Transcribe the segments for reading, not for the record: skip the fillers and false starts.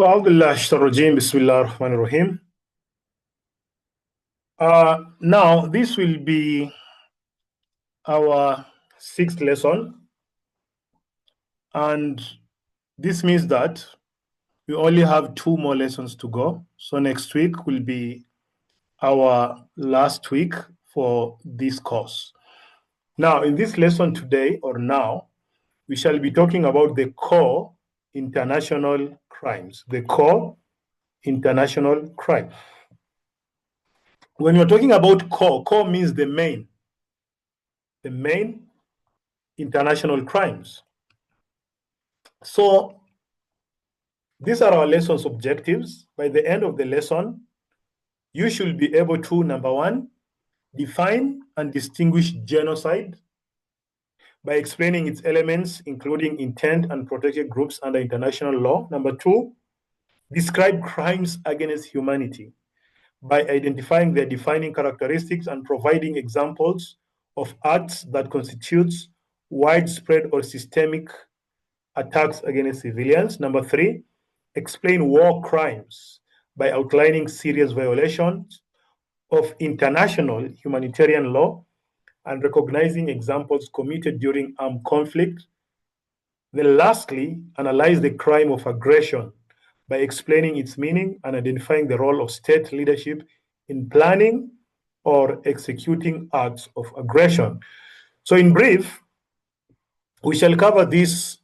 أعوذ بالله الشيطان الرجيم بسم الله الرحمن الرحيم. Now this will be our sixth lesson, and this means that we only have two more lessons to go. So next week will be our last week for this course. Now, in this lesson today or now, we shall be talking about the core international crimes. The core international crime. When you're talking about core means the main international crimes. So these are our lesson's objectives. By the end of the lesson, you should be able to, number one, define and distinguish genocide by explaining its elements, including intent and protected groups under international law. Number two, describe crimes against humanity by identifying their defining characteristics and providing examples of acts that constitutes widespread or systemic attacks against civilians. Number three, explain war crimes by outlining serious violations of international humanitarian law and recognizing examples committed during armed conflict. Then lastly, analyze the crime of aggression by explaining its meaning and identifying the role of state leadership in planning or executing acts of aggression. So in brief, we shall cover these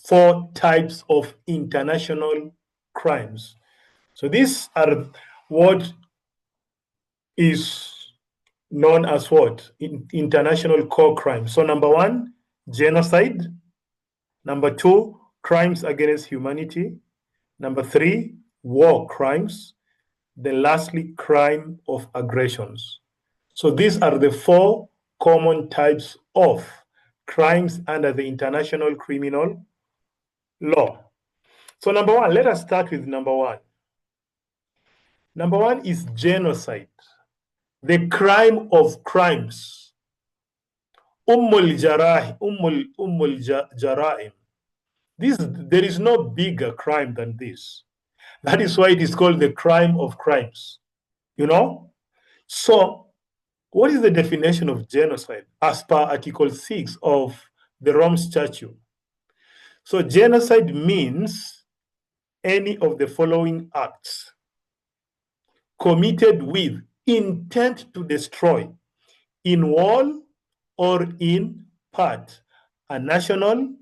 four types of international crimes. So these are what is known as what? International core crimes. So number one, genocide. Number two, crimes against humanity. Number three, war crimes. Then lastly, crime of aggressions. So these are the four common types of crimes under the international criminal law. So number one, let us start with number one. Number one is genocide, the crime of crimes. Jaraim. There is no bigger crime than this. That is why it is called the crime of crimes. You know? So, what is the definition of genocide as per Article 6 of the Rome Statute? So, genocide means any of the following acts committed with intent to destroy in whole or in part a national,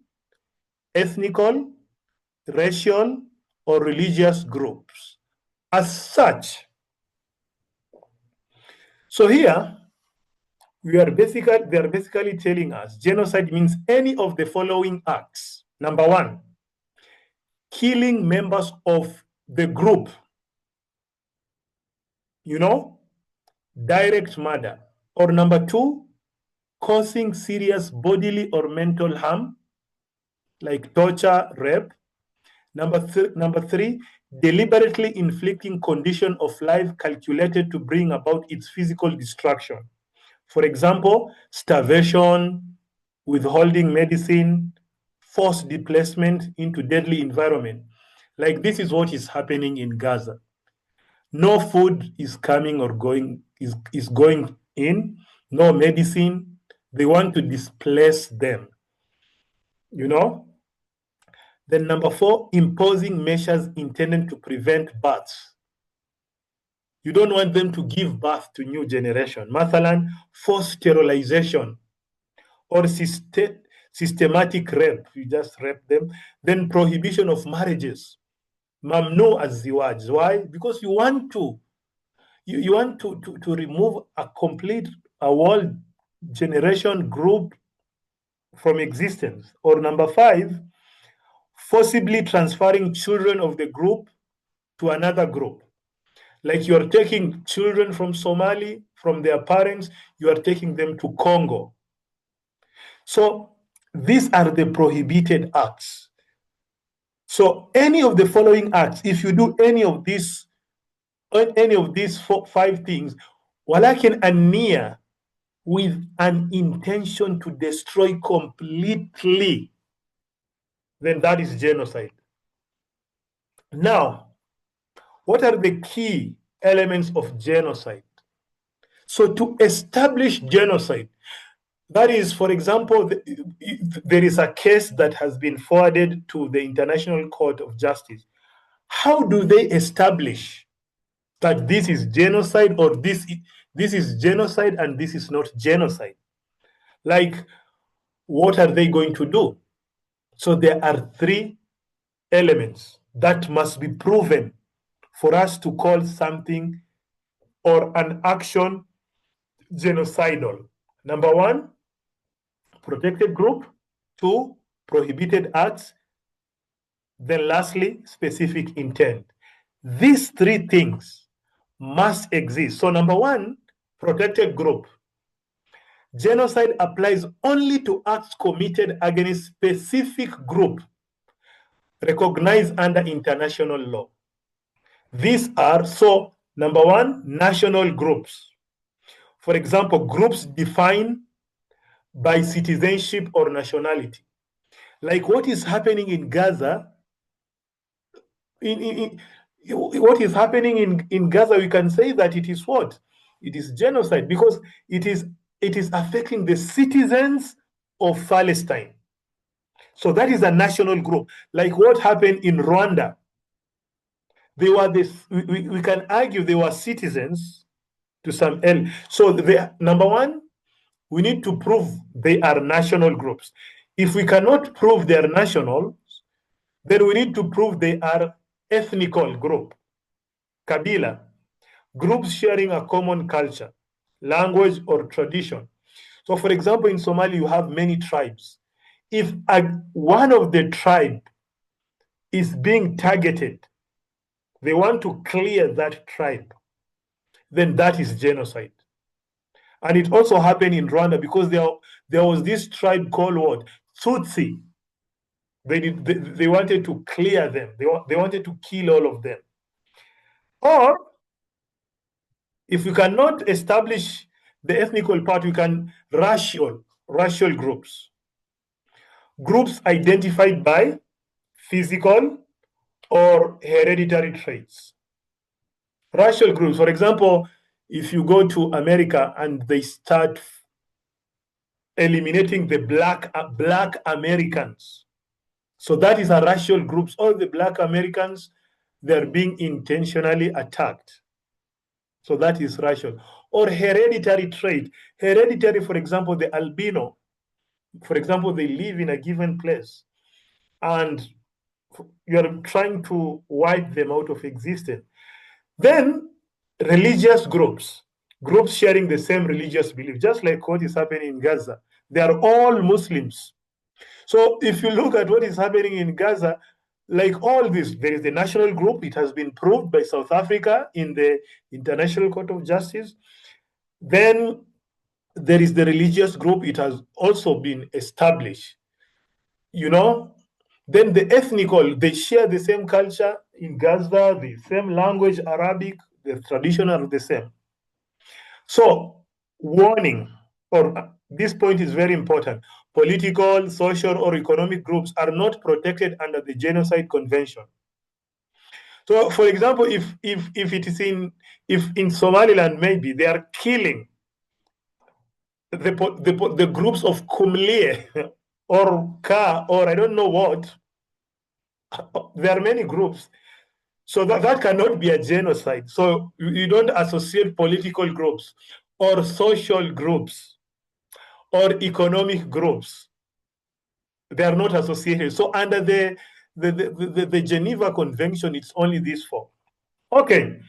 ethnical, racial, or religious groups as such. So here, they are basically telling us genocide means any of the following acts. Number one, killing members of the group. Direct murder. Or number two, causing serious bodily or mental harm, like torture, rape. Number three, deliberately inflicting condition of life calculated to bring about its physical destruction. For example, starvation, withholding medicine, forced displacement into deadly environment. Like this is what is happening in Gaza. No food is coming or going is going in, no medicine. They want to displace them. Then number four, imposing measures intended to prevent births. You don't want them to give birth to new generation. Mathalan, forced sterilization or systematic rape. You just rape them. Then prohibition of marriages. Mamnu az-ziwaj. Why? Because you want to remove a complete world generation group from existence. Or number five, forcibly transferring children of the group to another group. Like you're taking children from Somali, from their parents, you are taking them to Congo. So these are the prohibited acts. So any of the following acts, if you do any of these five things, walakin an-niyya, with an intention to destroy completely, then that is genocide. Now, What are the key elements of genocide? So to establish genocide, that is, for example, there is a case that has been forwarded to the International Court of Justice. How do they establish that this is genocide, or this is genocide and this is not genocide? Like, what are they going to do? So there are three elements that must be proven for us to call something or an action genocidal. Number one, protected group. Two, prohibited acts. Then lastly, specific intent. These three things must exist. So number one, protected group. Genocide applies only to acts committed against specific group recognized under international law. These are, so number one, national groups. For example, groups defined by citizenship or nationality. Like what is happening in Gaza, what is happening in Gaza, we can say that it is what? It is genocide, because it is affecting the citizens of Palestine. So that is a national group. Like what happened in Rwanda. They were this, we can argue they were citizens to some end. So number one, we need to prove they are national groups. If we cannot prove they are nationals, then we need to prove they are ethnical group, Kabila, groups sharing a common culture, language, or tradition. So, for example, in Somalia, you have many tribes. If one of the tribe is being targeted, they want to clear that tribe, then that is genocide. And it also happened in Rwanda because there was this tribe called what? Tutsi. They wanted to clear them. They wanted to kill all of them. Or if we cannot establish the ethnical part, we can racial groups. Groups identified by physical or hereditary traits. Racial groups, for example, if you go to America and they start eliminating the black Americans, so that is a racial groups. All the black Americans, they're being intentionally attacked. So that is racial. Or hereditary trait. Hereditary, for example, the albino, for example, they live in a given place and you're trying to wipe them out of existence. Then religious groups, groups sharing the same religious belief, just like what is happening in Gaza. They are all Muslims. So if you look at what is happening in Gaza, like all this, there is the national group. It has been proved by South Africa in the International Court of Justice. Then there is the religious group. It has also been established. You know, then the ethnical, they share the same culture in Gaza, the same language, Arabic, the tradition are the same. So, warning, or this point is very important. Political, social, or economic groups are not protected under the Genocide Convention. So, for example, if it is in Somaliland, maybe they are killing the groups of Kumlie or Ka or I don't know what. There are many groups. So that cannot be a genocide. So you don't associate political groups or social groups or economic groups. They are not associated. So under the Geneva Convention, it's only these four. Okay.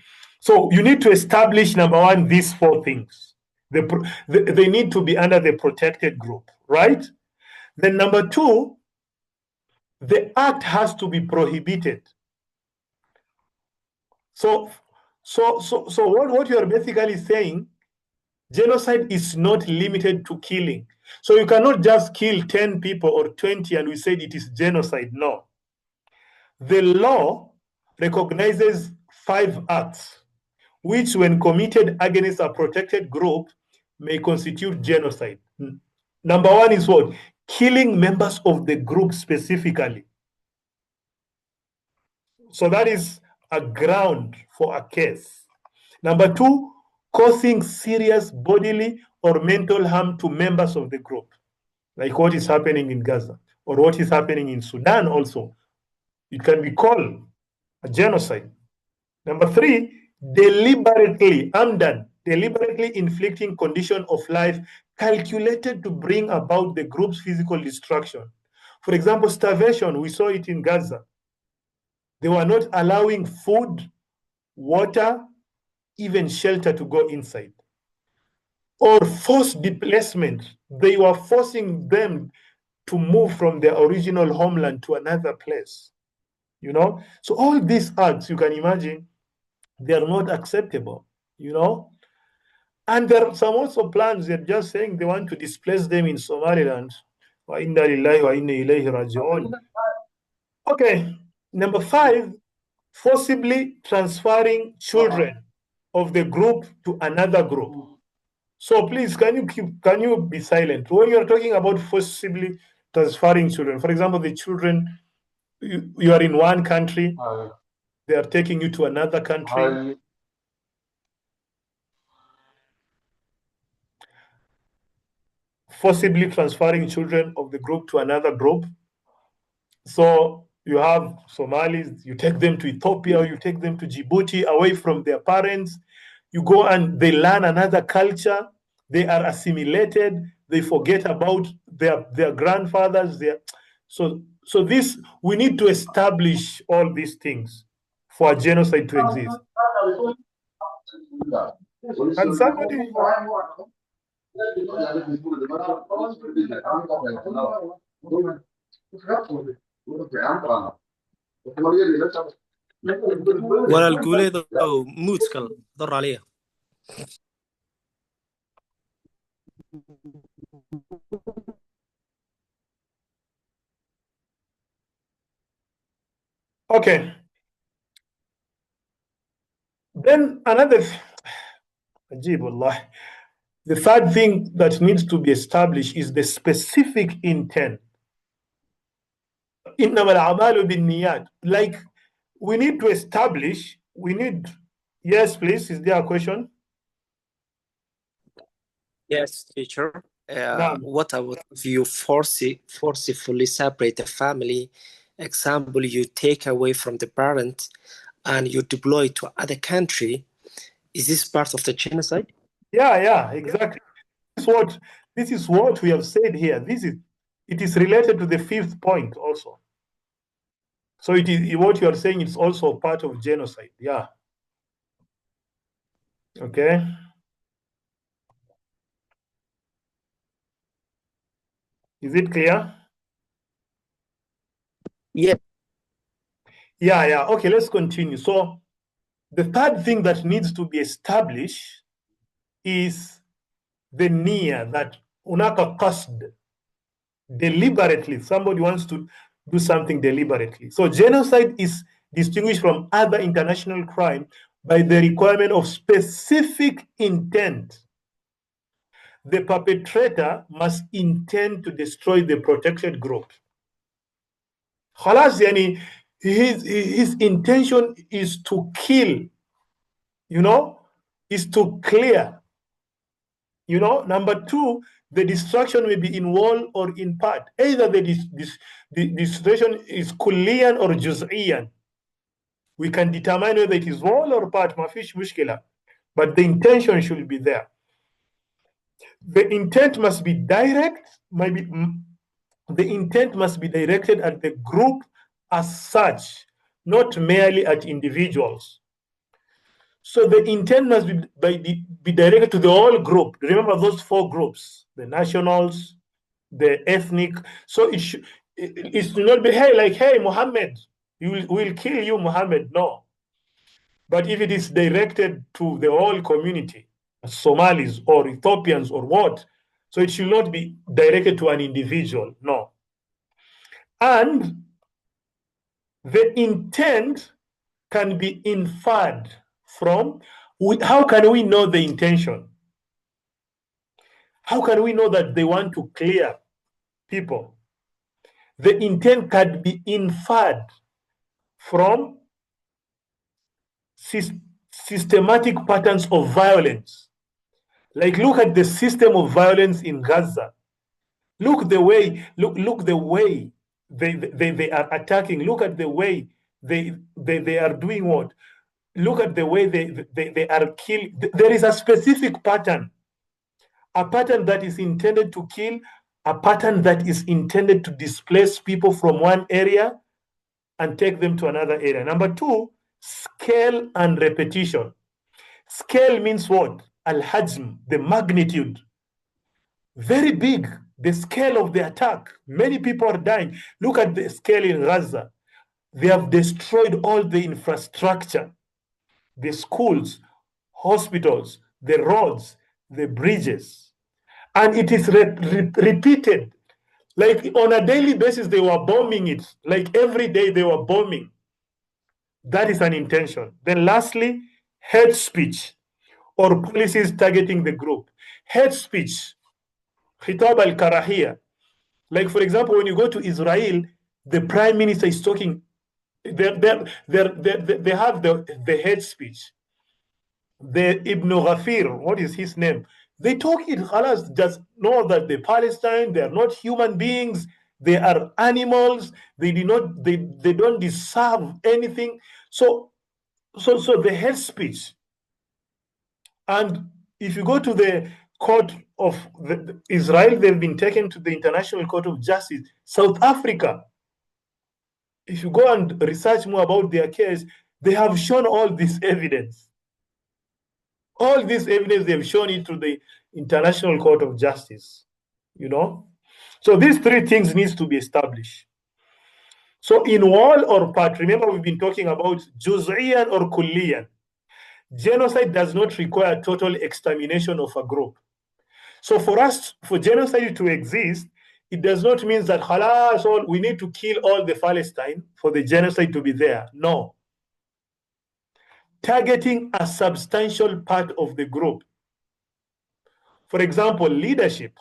So you need to establish, number one, these four things. They need to be under the protected group, right? Then number two, the act has to be prohibited. So what you are basically saying, genocide is not limited to killing. So you cannot just kill 10 people or 20 and we said it is genocide. No. The law recognizes 5 acts, which when committed against a protected group may constitute genocide. Number one is what? Killing members of the group specifically. So that is a ground for a case. Number two, causing serious bodily or mental harm to members of the group, like what is happening in Gaza or what is happening in Sudan also. It can be called a genocide. Number three, deliberately, I'm done, deliberately inflicting condition of life calculated to bring about the group's physical destruction. For example, starvation, we saw it in Gaza. They were not allowing food, water, even shelter to go inside. Or forced displacement, they were forcing them to move from their original homeland to another place. You know, so all these acts, you can imagine, they are not acceptable. You know, and there are some also plans. They're just saying they want to displace them in Somaliland. Wa inna lillahi wa inna ilayhi raji'un. Okay, number five, forcibly transferring children of the group to another group. So please, can you be silent when you're talking about forcibly transferring children? For example, the children, you are in one country, they are taking you to another country. Forcibly transferring children of the group to another group. So you have Somalis, you take them to Ethiopia, you take them to Djibouti, away from their parents. You go and they learn another culture. They are assimilated. They forget about their grandfathers. So this, we need to establish all these things for a genocide to exist. And somebody, walaal guuleedow muudkal dor aliya okay. Then another, Ajib Allah. The third thing that needs to be established is the specific intent. Like, we need to establish, yes, please, is there a question? Yes, teacher. No. What about if you forcefully separate the family? Example, you take away from the parent and you deploy to other country. Is this part of the genocide? Yeah, exactly. This is what we have said here. It is related to the fifth point also. So it is what you are saying. It's also part of genocide. Yeah. Okay. Is it clear? Yeah. Yeah. Okay, let's continue. So the third thing that needs to be established is the nia, that unaka qasd, deliberately. Somebody wants to do something deliberately. So genocide is distinguished from other international crime by the requirement of specific intent. The perpetrator must intend to destroy the protected group. Khalas, yani, his intention is to kill, is to clear. Number two, the destruction may be in whole or in part. Either the destruction is kulliyan or juz'iyan. We can determine whether it is whole or part, mafish mushkila. But the intention should be there. The intent must be direct, the intent must be directed at the group as such, not merely at individuals. So the intent must be directed to the whole group. Remember those four groups: the nationals, the ethnic. So it should not be, hey, Muhammad, we'll kill you, Muhammad. No. But if it is directed to the whole community, Somalis or Ethiopians or what, so it should not be directed to an individual. No. And the intent can be inferred from, how can we know the intention? How can we know that they want to clear people? The intent can be inferred from systematic patterns of violence. Like look at the system of violence in Gaza. Look the way they are attacking. Look at the way they are doing what? Look at the way they are killing. There is a specific pattern, a pattern that is intended to kill, a pattern that is intended to displace people from one area and take them to another area. Number two, scale and repetition. Scale means what? Al-hajm, the magnitude. Very big, the scale of the attack. Many people are dying. Look at the scale in Gaza. They have destroyed all the infrastructure, the schools, hospitals, the roads, the bridges. And it is repeated. Like on a daily basis, they were bombing it. Like every day, they were bombing. That is an intention. Then, lastly, hate speech or policies targeting the group. Hate speech, khitab al karahiyya. Like, for example, when you go to Israel, the prime minister is talking, they have the hate speech. The Ibn Ghafir, what is his name? They talk it, halas, just know that the Palestine, they are not human beings, they are animals, they don't deserve anything. So the hate speech. And if you go to the court of Israel, they've been taken to the International Court of Justice. South Africa, if you go and research more about their case, they have shown all this evidence. All this evidence, they've shown it to the International Court of Justice, you know? So these three things needs to be established. So in whole or part, remember we've been talking about juz'iyan or kulliyan. Genocide does not require total extermination of a group. So for genocide to exist, it does not mean that halas, we need to kill all the Palestine for the genocide to be there. No. Targeting a substantial part of the group. For example, leadership.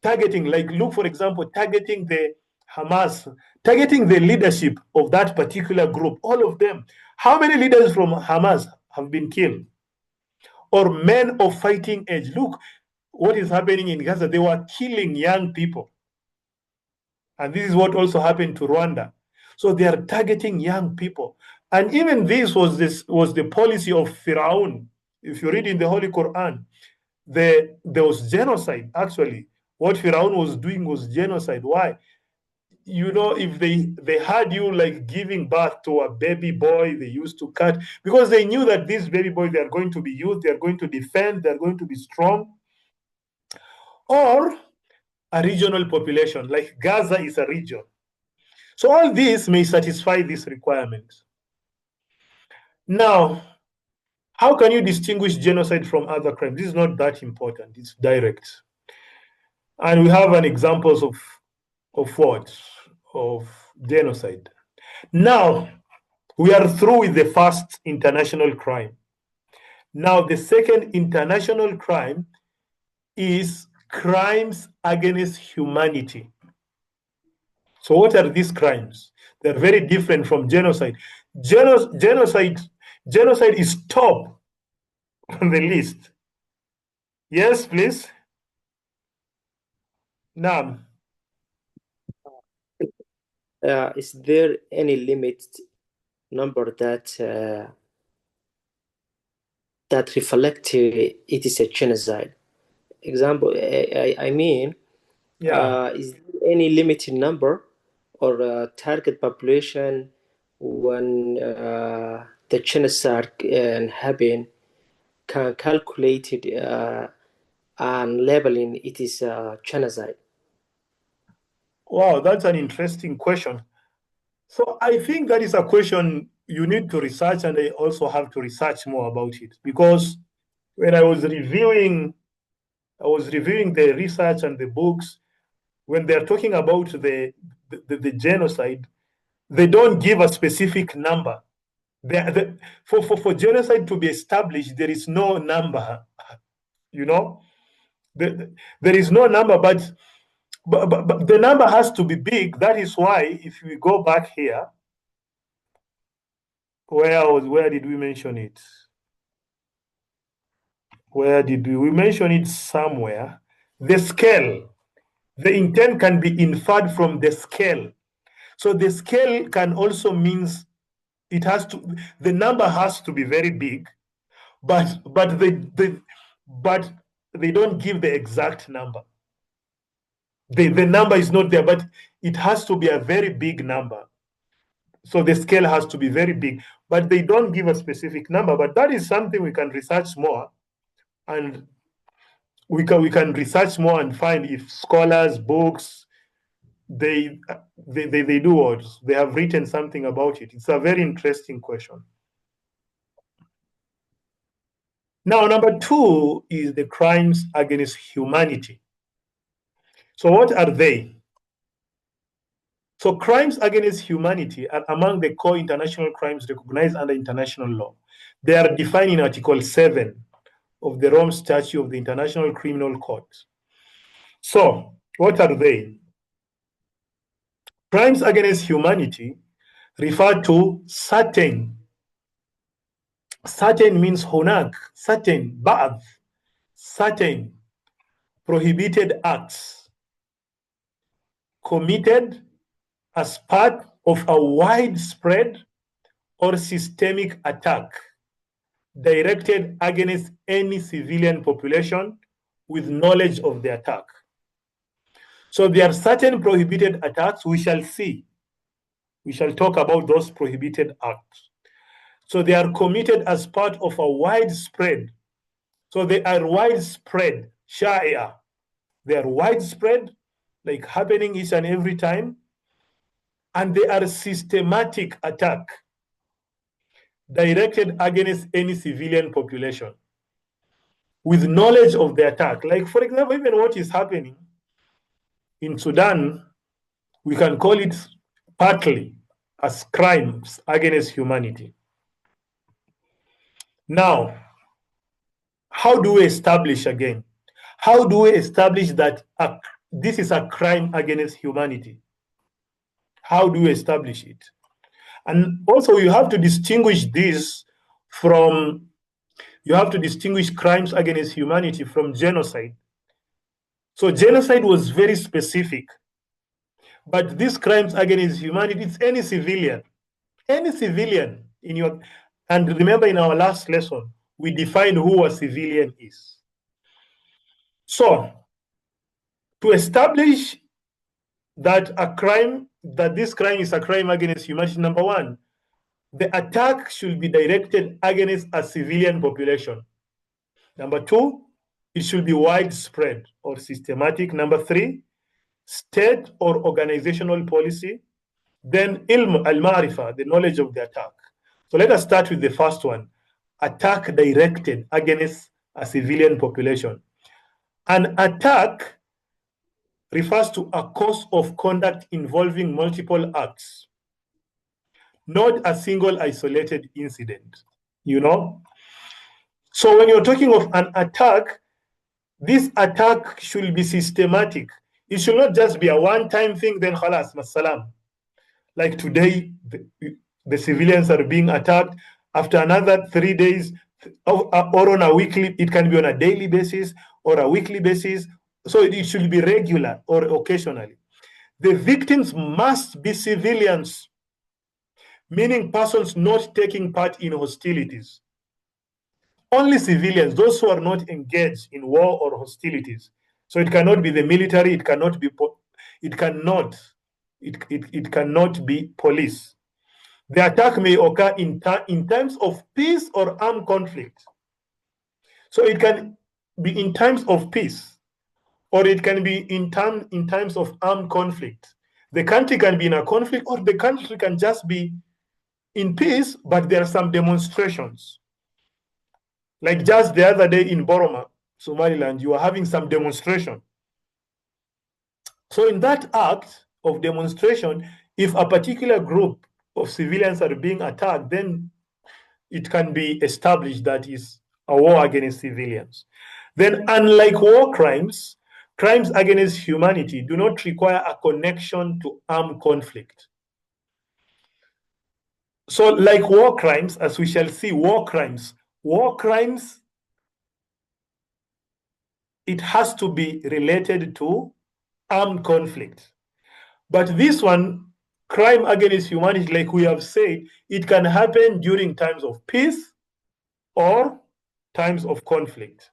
Targeting, like look, for example, targeting the Hamas, targeting the leadership of that particular group, all of them. How many leaders from Hamas have been killed? Or men of fighting age. Look what is happening in Gaza. They were killing young people. And this is what also happened to Rwanda. So they are targeting young people. And even this was the policy of Firaun. If you read in the Holy Quran, there was genocide, actually. What Firaun was doing was genocide. Why? You know, if they had you like giving birth to a baby boy, they used to cut, because they knew that these baby boys, they are going to be used, they are going to defend, they're going to be strong. Or a regional population, like Gaza is a region. So all this may satisfy this requirement. Now, how can you distinguish genocide from other crimes? This is not that important, it's direct. And we have an examples of what? Of genocide. Now, we are through with the first international crime. Now, the second international crime is crimes against humanity. So what are these crimes? They're very different from genocide. Genocide is top on the list. Yes, please. Now, is there any limit number that reflect it is a genocide? Example, I mean, is there any limited number or target population when the genocide happen can calculate it and labeling it is genocide? Wow, that's an interesting question. So I think that is a question you need to research, and I also have to research more about it, because when I was reviewing the research and the books, when they're talking about the genocide, they don't give a specific number. For genocide to be established, there is no number, you know? There is no number, but the number has to be big. That is why, if we go back here, Where did we mention it? Where did we mention it somewhere? The scale. The intent can be inferred from the scale. So the scale can also means it has to, the number has to be very big, but they don't give the exact number. The number is not there, but it has to be a very big number. So the scale has to be very big, but they don't give a specific number. But that is something we can research more, and we can research more and find if scholars, books, they do what they have written something about it. It's a very interesting question. Now, number 2 is the crimes against humanity. So what are they? So crimes against humanity are among the core international crimes recognized under international law. They are defined in Article 7 of the Rome Statute of the International Criminal Court. So what are they? Crimes against humanity refer to certain means hunak, certain prohibited acts committed as part of a widespread or systemic attack directed against any civilian population with knowledge of the attack. So there are certain prohibited attacks we shall see. We shall talk about those prohibited acts. So they are committed as part of a widespread. So they are widespread, sharia. They are widespread, like happening each and every time. And they are systematic attack directed against any civilian population with knowledge of the attack. Like, for example, even what is happening in Sudan, we can call it partly as crimes against humanity. Now, how do we establish again? How do we establish that this is a crime against humanity? How do we establish it? And also, you have to distinguish this from, you have to distinguish crimes against humanity from genocide. So genocide was very specific, but these crimes against humanity, it's any civilian in your, and remember in our last lesson, we defined who a civilian is. So to establish that this crime is a crime against humanity, number 1, the attack should be directed against a civilian population. Number 2, it should be widespread or systematic. Number 3, state or organizational policy. Then ilm al-ma'rifa, the knowledge of the attack. So let us start with the first one, attack directed against a civilian population. An attack refers to a course of conduct involving multiple acts, not a single isolated incident, you know? So when you're talking of an attack, this attack should be systematic. It should not just be a one-time thing, then khalas, masalam. Like today, the civilians are being attacked. After another 3 days, or on a weekly, it can be on a daily basis or a weekly basis. So it should be regular or occasionally. The victims must be civilians, meaning persons not taking part in hostilities. Only civilians, those who are not engaged in war or hostilities. So it cannot be the military, it cannot be police. The attack may occur in times of peace or armed conflict. So it can be in times of peace, or it can be in times of armed conflict. The country can be in a conflict, or the country can just be in peace, but there are some demonstrations. Like just the other day in Boroma, Somaliland, you are having some demonstration. So in that act of demonstration, if a particular group of civilians are being attacked, then it can be established that is a war against civilians. Then, unlike war crimes, crimes against humanity do not require a connection to armed conflict. So, like war crimes, as we shall see, war crimes, it has to be related to armed conflict. But this one, crime against humanity, like we have said, it can happen during times of peace or times of conflict.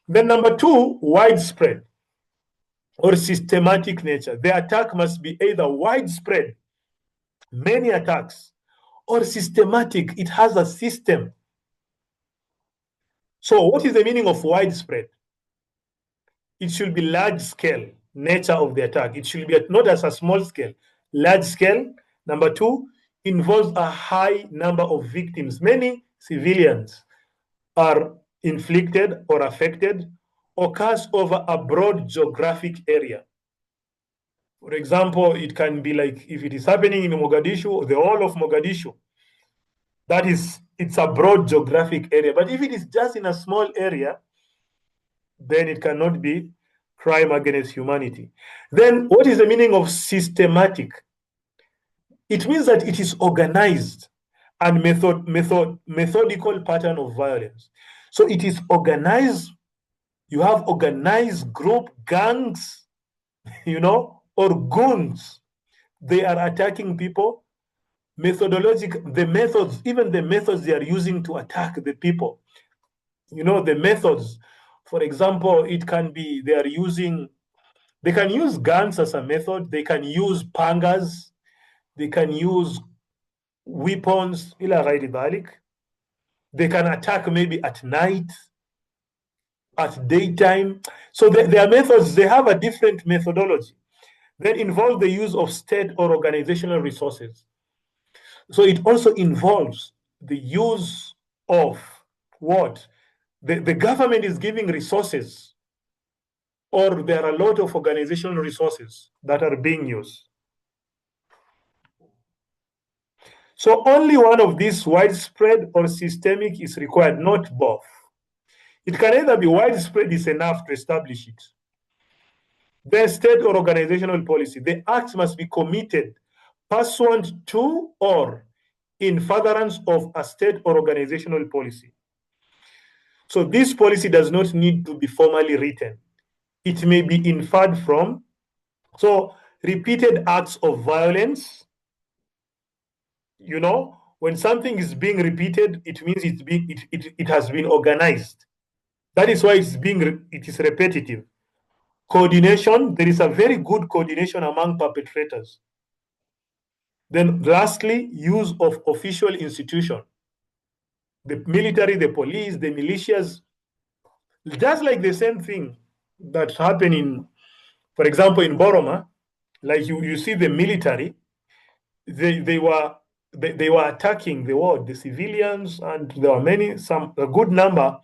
Then number two, widespread or systematic nature. The attack must be either widespread, many attacks, or systematic. It has a system. So what is the meaning of widespread? It should be large scale nature of the attack. It should be not as a small scale, large scale. Number two, involves a high number of victims. Many civilians are inflicted or affected, occurs over a broad geographic area. For example, it can be like if it is happening in Mogadishu, the whole of Mogadishu, that is, it's a broad geographic area. But if it is just in a small area, then it cannot be crime against humanity. Then what is the meaning of systematic? It means that it is organized and methodical pattern of violence. So it is organized. You have organized group, gangs, or goons. They are attacking people. The methods, even the methods they are using to attack the people. The methods. For example, it can be they can use guns as a method. They can use pangas. They can use weapons. They can attack maybe at night, at daytime. So their methods, they have a different methodology. Then involve the use of state or organizational resources. So it also involves the use of what? The government is giving resources, or there are a lot of organizational resources that are being used. So only one of these, widespread or systemic, is required, not both. It can either be widespread is enough to establish it. Then state or organizational policy. The acts must be committed pursuant to or in furtherance of a state or organizational policy. So this policy does not need to be formally written. It may be inferred from. So repeated acts of violence, when something is being repeated, it means it has been organized. That is why it is repetitive. Coordination, there is a very good coordination among perpetrators. Then lastly, use of official institution. The military, the police, the militias, just like the same thing that happened for example, in Boroma, like you see the military, they were attacking the civilians, and there were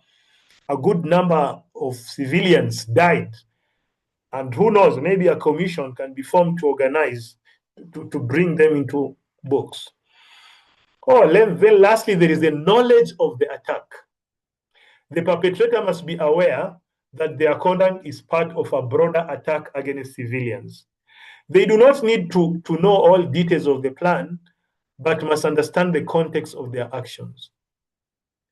a good number of civilians died. And who knows, maybe a commission can be formed to organize, to bring them into books. Then lastly, there is the knowledge of the attack. The perpetrator must be aware that their conduct is part of a broader attack against civilians. They do not need to know all details of the plan, but must understand the context of their actions.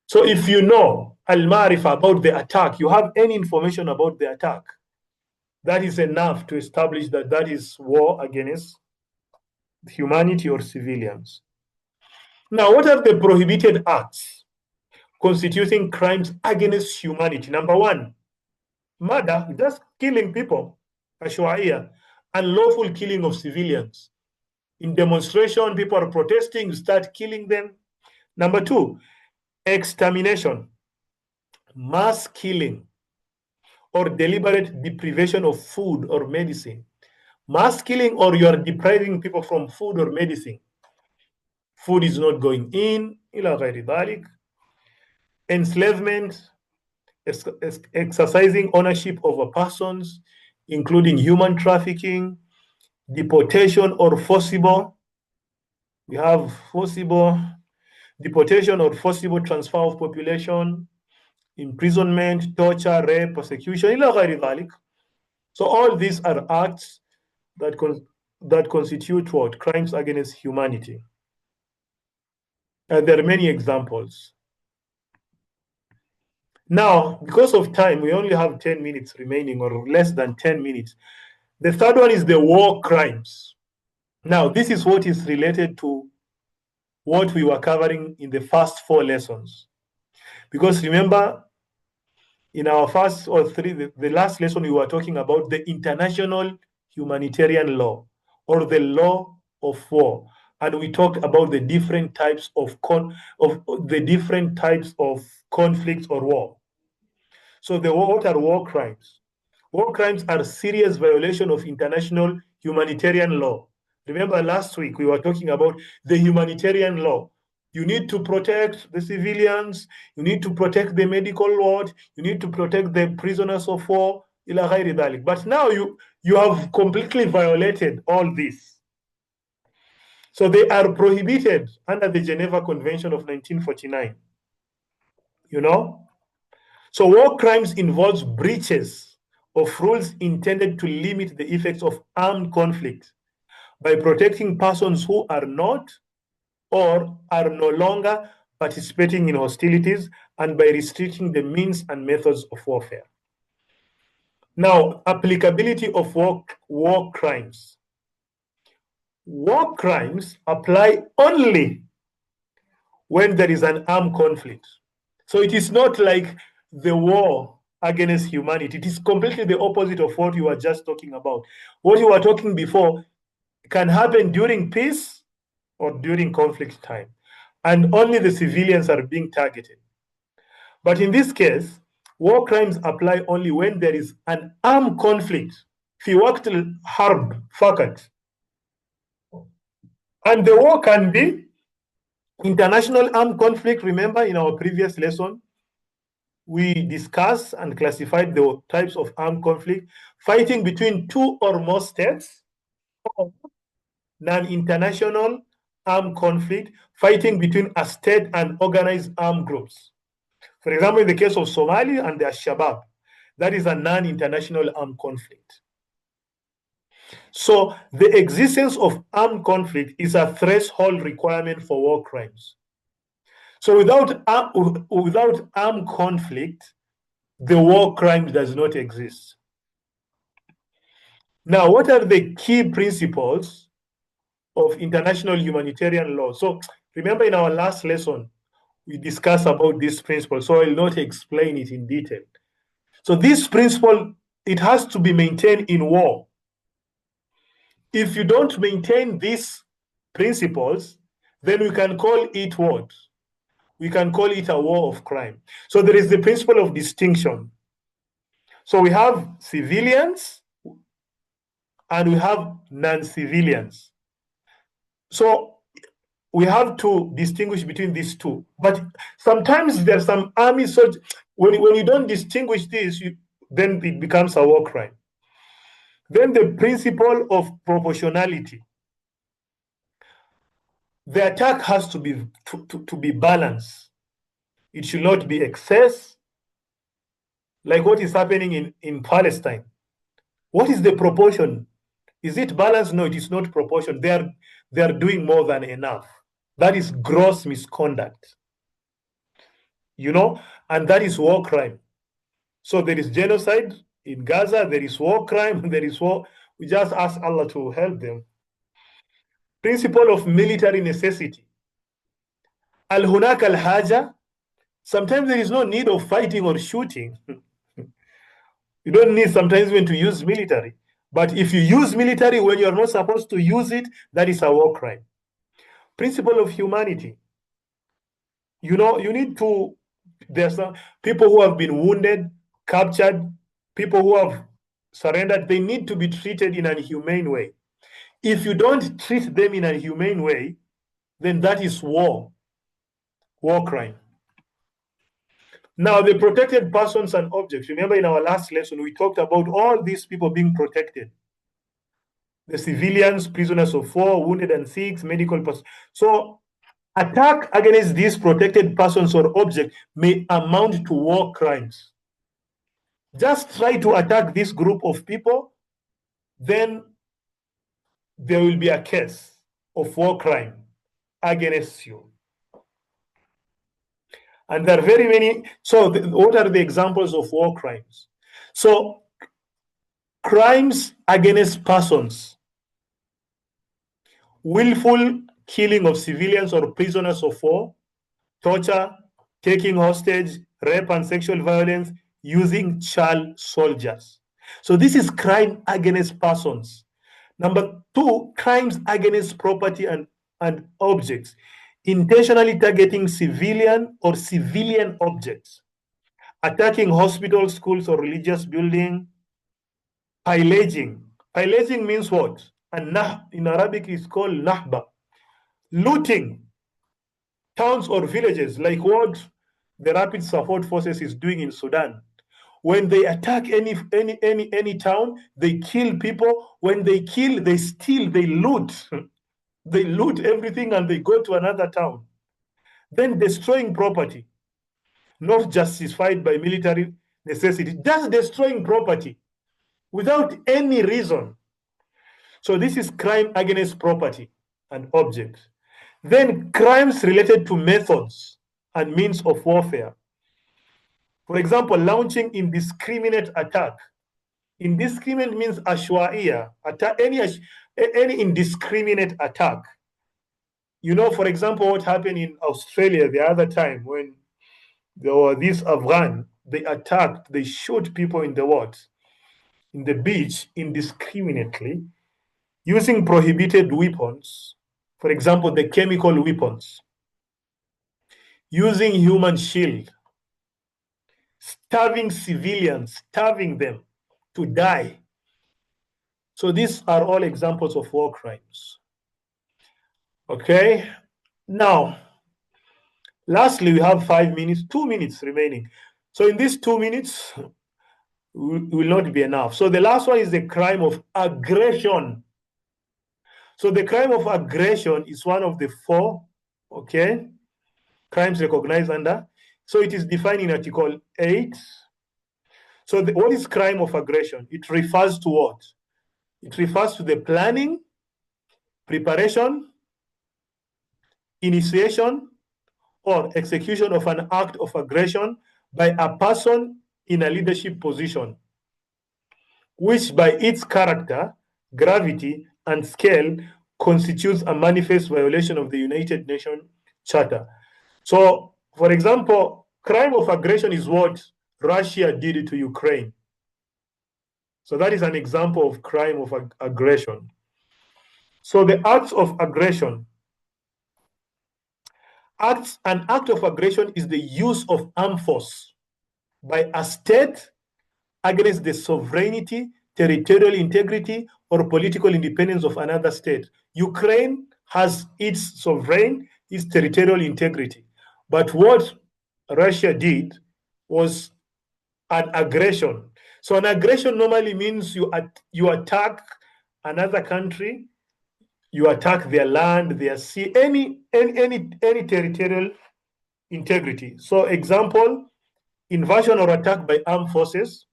So if you know al-marifa about the attack, you have any information about the attack, that is enough to establish that is war against humanity or civilians. Now, what are the prohibited acts constituting crimes against humanity? Number one, murder, just killing people, ashwaiya, unlawful killing of civilians. In demonstration, people are protesting, you start killing them. Number two, extermination, mass killing, or deliberate deprivation of food or medicine. Mass killing, or you are depriving people from food or medicine. Food is not going in, enslavement, exercising ownership over persons, including human trafficking, deportation or forcible. We have forcible deportation or forcible transfer of population, imprisonment, torture, rape, persecution. So all these are acts that constitute what? Crimes against humanity. There are many examples. Now, because of time, we only have 10 minutes remaining, or less than 10 minutes. The third one is the war crimes. Now, this is what is related to what we were covering in the first 4 lessons. Because remember, in our first or three, the last lesson, we were talking about the international humanitarian law, or the law of war. And we talked about the different types of the different types of conflicts or war. So what are war crimes? War crimes are serious violation of international humanitarian law. Remember last week we were talking about the humanitarian law. You need to protect the civilians, you need to protect the medical ward, you need to protect the prisoners of war, but now you have completely violated all this. So they are prohibited under the Geneva Convention of 1949. You know? So war crimes involves breaches of rules intended to limit the effects of armed conflict by protecting persons who are not or are no longer participating in hostilities, and by restricting the means and methods of warfare. Now, applicability of war crimes. War crimes apply only when there is an armed conflict. So it is not like the war against humanity. It is completely the opposite of what you were just talking about. What you were talking before can happen during peace or during conflict time, and only the civilians are being targeted. But in this case, war crimes apply only when there is an armed conflict. في وقت الحرب فقط. And the war can be international armed conflict. Remember in our previous lesson, we discussed and classified the types of armed conflict: fighting between two or more states, or non-international armed conflict, fighting between a state and organized armed groups. For example, in the case of Somalia and the Al-Shabaab, that is a non-international armed conflict. So the existence of armed conflict is a threshold requirement for war crimes. So without armed conflict, the war crime does not exist. Now, what are the key principles of international humanitarian law? So remember in our last lesson, we discussed about this principle, so I will not explain it in detail. So this principle, it has to be maintained in war. If you don't maintain these principles, then we can call it what? We can call it a war of crime. So there is the principle of distinction. So we have civilians and we have non-civilians. So we have to distinguish between these two. But sometimes there's some army soldiers. When you don't distinguish this, then it becomes a war crime. Then the principle of proportionality. The attack has to be balanced. It should not be excess, like what is happening in Palestine. What is the proportion? Is it balanced? No, it is not proportion. They are doing more than enough. That is gross misconduct. And that is war crime. So there is genocide in Gaza, there is war crime, there is war. We just ask Allah to help them. Principle of military necessity. Al-Hunak al-Haja. Sometimes there is no need of fighting or shooting. You don't need sometimes when to use military. But if you use military when you're not supposed to use it, that is a war crime. Principle of humanity. You need to, there's some people who have been wounded, captured, people who have surrendered, they need to be treated in a humane way. If you don't treat them in a humane way, then that is war crime. Now, the protected persons and objects. Remember in our last lesson, we talked about all these people being protected. The civilians, prisoners of war, wounded and sick, medical persons. So attack against these protected persons or objects may amount to war crimes. Just try to attack this group of people, then there will be a case of war crime against you. And there are very many. So what are the examples of war crimes? So crimes against persons, willful killing of civilians or prisoners of war, torture, taking hostage, rape and sexual violence, using child soldiers. So this is crime against persons. Number two, crimes against property and objects, intentionally targeting civilian or civilian objects, attacking hospitals, schools, or religious building, pillaging. Pillaging means what? And in Arabic is called nahba. Looting towns or villages, like what the Rapid Support Forces is doing in Sudan. When they attack any town, they kill people. When they kill, they steal, they loot. They loot everything and they go to another town. Then destroying property, not justified by military necessity, just destroying property without any reason. So this is crime against property and objects. Then crimes related to methods and means of warfare. For example, launching indiscriminate attack. Indiscriminate means ashwaiya, any indiscriminate attack. You know, for example, what happened in Australia the other time when there were these Afghan, they attacked, they shoot people in the what? In the beach indiscriminately, using prohibited weapons, for example, the chemical weapons, using human shield, starving civilians, starving them to die. So these are all examples of war crimes. Okay, now, lastly, we have 5 minutes, 2 minutes remaining. So in these 2 minutes, will not be enough. So the last one is the crime of aggression. So the crime of aggression is one of the 4, okay, crimes recognized under. So it is defined in Article 8. So what is crime of aggression? It refers to what? It refers to the planning, preparation, initiation, or execution of an act of aggression by a person in a leadership position, which by its character, gravity, and scale constitutes a manifest violation of the United Nations Charter. So, for example, crime of aggression is what Russia did to Ukraine. So that is an example of crime of aggression. So the acts of aggression. An act of aggression is the use of armed force by a state against the sovereignty, territorial integrity, or political independence of another state. Ukraine has its sovereign, its territorial integrity. But what Russia did was an aggression. So an aggression normally means you attack another country, you attack their land, their sea, any territorial integrity. So example, invasion or attack by armed forces,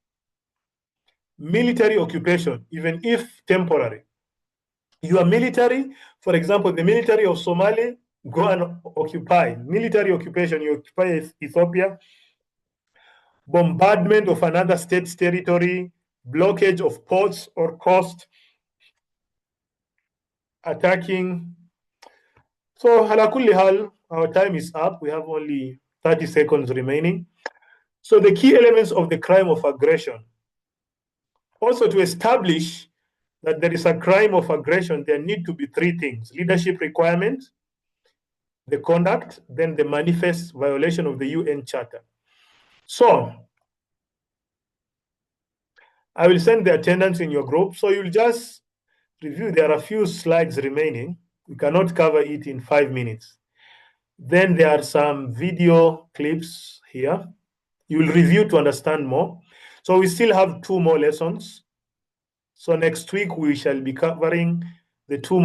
military occupation, even if temporary. You are military, for example, the military of Somalia go and occupy, military occupation, you occupy Ethiopia, bombardment of another state's territory, blockage of ports or coast, attacking. So, ala kulli hal, our time is up. We have only 30 seconds remaining. So, the key elements of the crime of aggression. Also, to establish that there is a crime of aggression, there need to be 3 things: leadership requirement, the conduct, then the manifest violation of the UN Charter. So, I will send the attendance in your group. So you'll just review. There are a few slides remaining. We cannot cover it in 5 minutes. Then there are some video clips here. You will review to understand more. So we still have 2 more lessons. So next week we shall be covering the 2 more.